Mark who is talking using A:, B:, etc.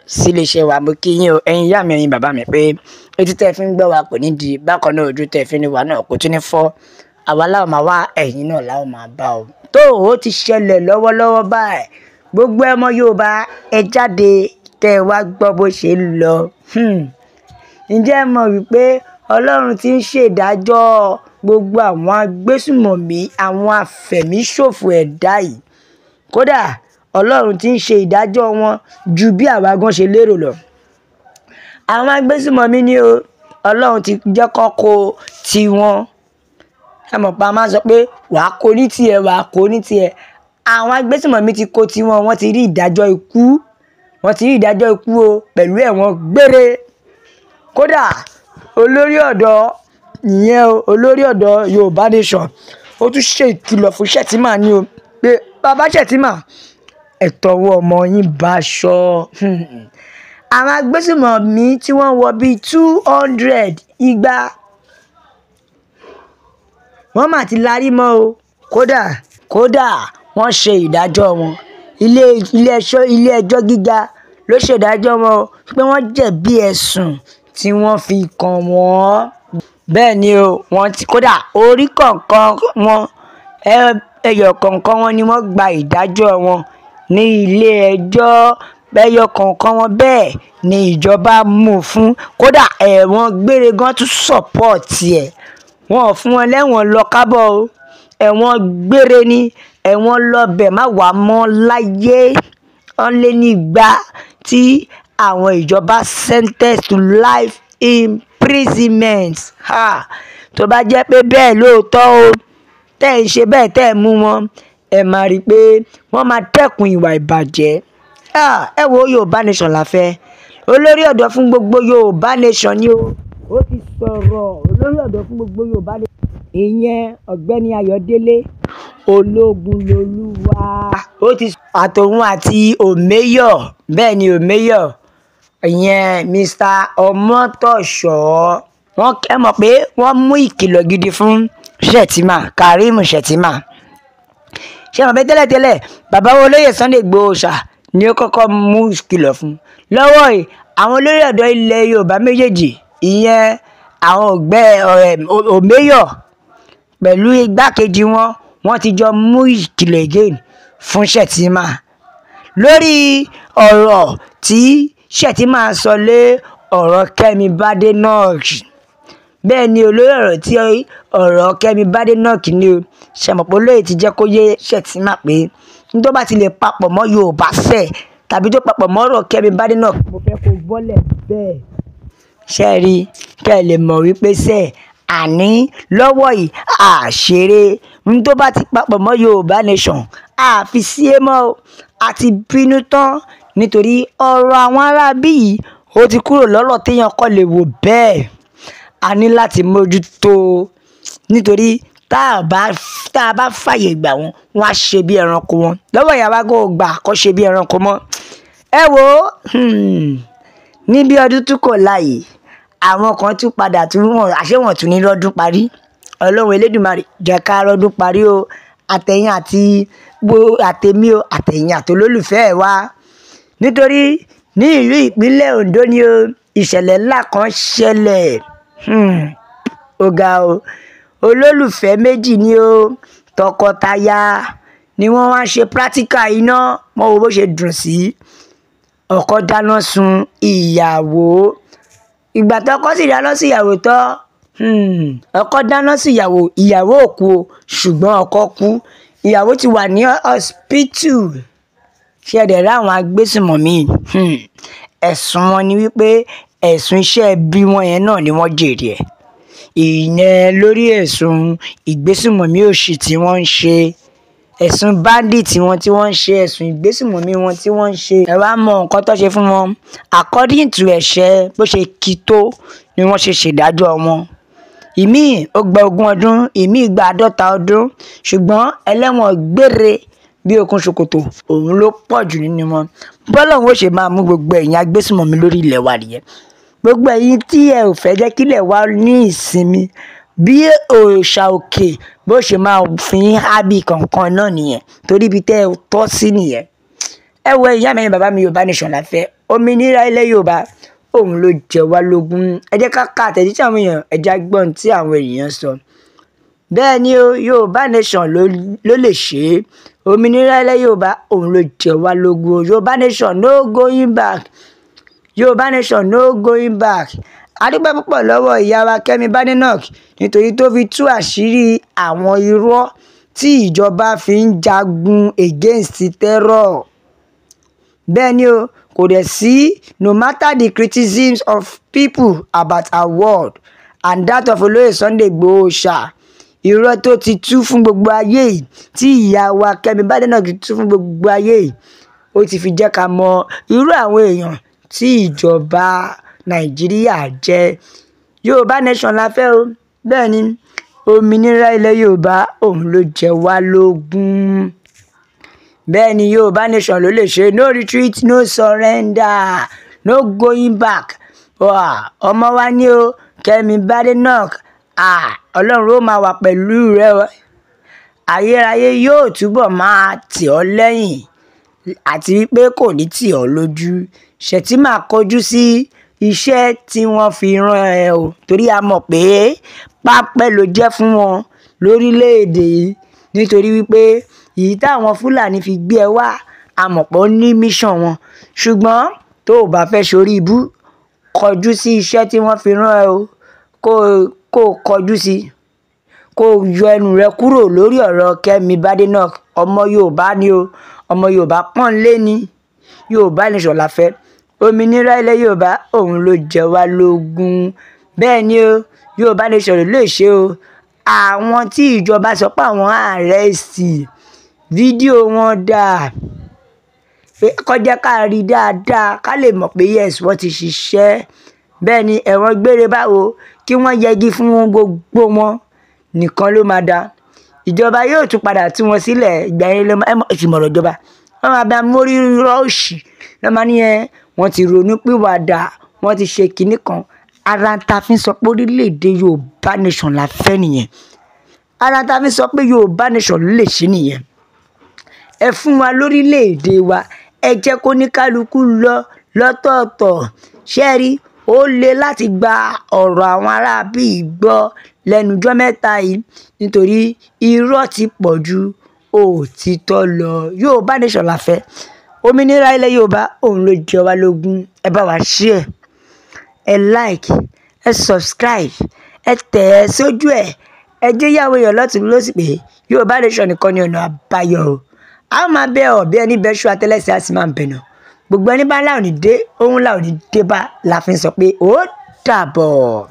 A: sí iléeṣẹ́ wa mo kí yín o ẹ̀yin ìyá mi ẹ̀yin bàbá mi pé etí tẹ́ fi ń gbọ́ wa kò ní di bákan náà ojú tẹ́ fi ń wà náà kò tún ní fọ́ àwa láwọn máa wá ẹ̀yin náà láwọn máa bá o. tó o ti ṣẹlẹ̀ lọ́wọ́lọ́wọ́ báyìí gbogbo ọmọ Yorùbá ẹ jáde tẹ́ ẹ wá gbọ́ bó ṣe ń lọ. ǹjẹ́ ẹ mọ̀ wípé Ọlọ́run ti ń ṣèdájọ́ gbogbo àwọn agbésùmọ̀mí àwọn afẹ̀míṣòfò ẹ̀dá yìí kódà Ọlọ́run ti ń ṣe ìdájọ́ wọn ju bí àwa gan ṣe lérò lọ. àwọn agbésùmọ̀mí ni o Ọlọ́run ti jẹ́ kọ́kọ́ tiwọn. ẹ mọ̀ pa máa sọ pé wàá kó ní tiẹ̀ wàá kó ní tiẹ̀. àwọn agbésùmọ̀mí ti kó tiwọn wọ́n ti rí ìdájọ́ ikú o pẹ̀lú ẹ̀wọ̀n gbére. kódà olórí ọ̀dọ́ Yorùbá Nation ó tún ṣe ìkìlọ̀ fún Shettima ni o pé bàbá Shettima ẹ tọwọ́ ọmọ yín bá aṣọ. àwọn agbésùmọ̀mí tí wọ́n wọ bíi 200 igba wọ́n mà ti larí mọ́ o kódà wọ́n ṣe ìdájọ́ wọn ilé ẹjọ́ gíga ló ṣèdájọ́ wọn o pé wọ́n jẹ̀bi ẹ̀sùn tí wọ́n fi kàn wọ́n. bẹ́ẹ̀ ni o kódà orí kọ̀ọ̀kan wọn ẹyọ kọ̀ọ̀kan wọn ni wọ́n gba ìdájọ́ wọn ní ilé ẹjọ́ ẹyọ kọ̀ọ̀kan wọn bẹ́ẹ̀ ni ìjọba mú fún kódà ẹ̀wọ̀n gbére gan tún sọ̀pọ̀tì ẹ̀ wọn ò fún wọn lẹ́wọ̀n lọ kábọ̀ o ẹ̀wọ̀n gbére ni ẹ̀wọ̀n lọ́bẹ̀ má wà mọ́ láyé wọ́n lé ní igba tí àwọn ìjọba sentence to life imprisonment. tó bá jẹ́ pé bẹ́ẹ̀ lóòótọ́ o tẹ́ ẹ̀ ń ṣe bẹ́ẹ̀ tẹ́ ẹ̀ mú wọn ẹ máa rí i pé wọ́n máa dẹ́kun ìwà ìbàjẹ́. ẹ wo Yorùbá Nation la fẹ́ olórí ọ̀dọ́ fún gbogbo Yorùbá Nation ni ó ti sọ̀rọ̀ olórí ọ̀dọ́ fún gbogbo Yorùbá Nation ìyẹn ọ̀gbẹ́ni Ayọ̀délé Ológunlolúwa ó ti àtòun àti Òmẹ́yọ̀ bẹ́ẹ̀ ni Òmẹ́yọ̀ ìyẹn Mr. Ọmọ́tọ̀ṣọ́ wọ́n kẹ́ mọ̀ pé wọ́n mú ìkìlọ̀ gidi fún Shettima Karim Shettima. ṣé wọn bẹ tẹ́lẹ̀tẹ́lẹ̀ bàbá olóyè Sunday Igboho Òòṣà ni ó kọ́kọ́ mú ìkìlọ̀ fún. lọ́wọ́ yìí àwọn olórí ọ̀dọ́ ilẹ̀ Yorùbá méjèèjì ìyẹn àwọn Òmẹ́yọ̀ pẹ̀lú igbákejì wọ́n ti jọ mú ìkìlọ̀ again fún Shettima lórí ọ̀rọ̀ tí Shettima sọ lé ọ̀rọ̀ Kẹ́mi Badenoch. bẹ́ẹ̀ ni olórí ọ̀rọ̀ tí ọ̀rọ̀ Kẹ́mi Badenoch ni o ṣàmọ̀pọ̀ lóye ti jẹ́ kó yé Shettima pé tó bá ti lè papọ̀ mọ́ Yorùbá fẹ́ tàbí tó papọ̀ mọ́ ọ̀rọ̀ Kẹ́mi Badenoch mo fẹ́ kó bọ́lẹ̀ bẹ́ẹ̀. ṣe rí kẹ́ ẹ lè mọ̀ wípé àní lọ́wọ́ yìí àṣeré tó bá ti papọ̀ mọ́ Yorùbá Nation àfi sí é mọ́ o àti bínú tán nítorí ọ̀rọ̀ àwọn aráabí yìí ó ti kúrò lọ́rọ̀ téèyàn kọ́ lè wò bẹ́ẹ̀. a ní láti mójútó nítorí tá a bá fàyè gbà wọ́n á ṣe bí ẹranko wọn lọ́wọ́ ìyá wa kò gbà kó ṣe bí ẹranko mọ́. ẹ wo ní bí ọdún tún kò láàyè àwọn kan tún padà àṣewọ̀n tún ní lọ́dún parí Ọlọ́run Elédùmarè jẹ́ ká rọ́dún parí o àtẹ̀yìn àtẹ̀mí o àtẹ̀yìn àtolólùfẹ́ ẹ̀ wá nítorí ní ìlú ìpínlẹ̀ Ondo ni o ìṣẹ̀lẹ̀ ńlá kan ṣẹlẹ̀ ó ga o olólùfẹ́ méjì ni o tọkọtaya ni wọ́n wá ṣe practical iná mọ́ wo bó ṣe dùn sí ọkọ dáná sun ìyàwó ìgbà tọkọ sì dáná sí ìyàwó tán ọkọ dáná sí ìyàwó ò kú o ṣùgbọ́n ọkọ kú ìyàwó ti wà ní hospital. ṣé ẹ̀dẹ̀ ráwọn agbésùmọ̀mí ẹ̀sùn wọn ni wípé ẹ̀sùn iṣẹ́ bí wọn yẹn náà ni wọ́n jèrè ẹ̀ ìyẹn lórí ẹ̀sùn ìgbésùmọ̀mí òṣì tí wọ́n ń ṣe ẹ̀sùn bandit wọn tí wọ́n ń ṣe ẹ̀sùn ìgbésùmọ̀mí wọn tí wọ́n ń ṣe. ẹ wá mọ nǹkan tó ṣe fún wọn according to ẹ̀ṣẹ̀ bó ṣe kí tó ni wọ́n ṣe ṣèdájọ́ wọn. ìmíì ó gba 20 ọdún ìmíì gba 50 ọdún ṣùgbọ́n ẹlẹ́wọ̀n gbére bí okùn ṣòkòtò òun ló pọ̀ jù nínú wọn. bọ́lọ́run ó ṣe máa mú gbogbo ẹ̀yin agbésùmọ̀mí lórí ilẹ̀ wa nìyẹn gbogbo ẹ̀yin tí ẹ ò fẹ́ jẹ́ kílẹ̀ wa ní ìsinmi bí òòṣà òkè bó ṣe máa fi hábì kankan náà nìyẹn torí ibi tẹ́ ẹ tọ́ sí nìyẹn. ẹ wo ìyá mi bàbá mi Yorùbá Nation la fẹ́ òmìnira ilẹ̀ Yorùbá òun ló jẹ wá lógún. Ẹ jẹ́ ká ka àtẹ̀jíṣẹ́ àwọn èèyàn, ẹ jẹ́ á gbọ́ ohun tí àwọn èèyàn sọ. Bẹ́ẹ̀ ni o, Yorùbá nation ló lè ṣe é. Òmìnira ilẹ̀ Yorùbá òun ló jẹ wá lógún. Yorùbá nation no going back. Yorùbá nation no going back. A dúpẹ́ púpọ̀ lọ́wọ́ ìyá wa Kẹ́mi Badenoch nítorí tó fi tú àṣírí àwọn irọ́ tí ìjọba fi ń jagun against terror. Bẹ́ẹ̀ ni o, kò dẹ̀ sí, no matter the criticisms of people about our world and that of Olóyè Sunday Igboho Oòṣà, irọ́ tó ti tú fún gbogbo ayé yìí, tí ìyá wa Kẹ́mi Badenoch ti tú fún gbogbo ayé yìí, ó ti fi jẹ́ ká mọ irú àwọn èèyàn tí ìjọba Nàìjíríà jẹ́. Yorùbá nation la fẹ́ o. Bẹ́ẹ̀ ni, òmìnira ilẹ̀ Yorùbá òun ló jẹ wá lógún. Bẹ́ẹ̀ ni, Yorùbá nation ló lè ṣe. No retreat, no surrender, no going back. Ọmọ wa ni o, Kẹ́mi Badenoch. Ọlọ́run ó máa wà pẹ̀lú rẹ o. Ayérayé yóò túbọ̀ máa tì ọ́ lẹ́yìn àti wípé kò ní tì ọ́ lójú. Shettima kọjú sí iṣẹ́ tí wọ́n fi rán ẹ o, torí a mọ̀ pé pápẹ́ ló jẹ́ fún wọn lórílẹ̀‐èdè yìí, nítorí wípé èyí táwọn Fúlàní fi gbé ẹ wá, a mọ̀ pé ó ní mission wọn. Ṣùgbọ́n tó o bá fẹ́ ṣorí ibú, kọjú sí iṣẹ́ tí wọ́n fi rán ẹ o. Kó kọjú sí, kó yọ ẹnu rẹ kúrò lórí ọ̀rọ̀ Kẹ́mi Badenoch. Ọmọ Yorùbá ni o, ọmọ Yorùbá pọ́nlé ni. Yorùbá nation la fẹ́. Òmìnira ilẹ̀ Yorùbá òun ló jẹ wá lógún. Bẹ́ẹ̀ ni o, Yorùbá nation ló lè ṣe o. Àwọn tí ìjọba sọ pé àwọn àrẹ́sì, fídíò wọn dà, kó jẹ́ ká rí dáadáa ká lè mọ̀ pé yes wọ́n ti ṣiṣẹ́. Bẹ́ẹ̀ ni, ẹ̀wọ̀n gbére báwo, kí wọ́n yẹgi fún gbogbo wọn nìkan ló máa dá. Ìjọba yóò tún padà tú wọn sílẹ̀. Ìgbà yẹn ló máa ìmọ̀ràn ìjọba. Wọ́n máa bá mórí rọ́ọ̀ṣì lọ́ máa ní wọ́n ti ronú pìwàdà, wọ́n ti ṣe kinní kan. Ara ta fi ń sọ pé orílẹ̀-èdè Yorùbá nation la fẹ́ nìyẹn. Ara ta fi ń sọ pé Yorùbá nation ló lè ṣe nìyẹn. Ẹ fún wa lórílẹ̀-èdè wa, ẹ jẹ́ kó ní kálukú lọ lọ́tọ̀ọ̀tọ̀. Ṣé ẹ rí, ó le láti gba ọ̀rọ̀ àwọn aráabí gbọ́ lẹ́nu ọjọ́ mẹ́ta yìí nítorí irọ́ ti pọ̀ ju òtítọ́ lọ. Yorùbá nation la fẹ́. Òmìnira ilẹ̀ Yorùbá òun ló jẹ wá lógún. Ẹ bá wa share, ẹ like, ẹ subscribe, ẹ tẹ̀ ẹ́ sójú ẹ̀. Ẹ jẹ́ yàwó èèyàn lọ́tùn lósì pé Yorùbá nation nìkan ni ọ̀nà àbáyọ o. A máa bẹ ọ̀bẹ ẹni bẹ́ṣu àtẹ́lẹsẹ̀ á sì máa bẹ̀nà. Gbogbo ẹni bá láwọn ní dé, òun láwọn ní dé bá la fi ń sọ pé ó dàbọ̀.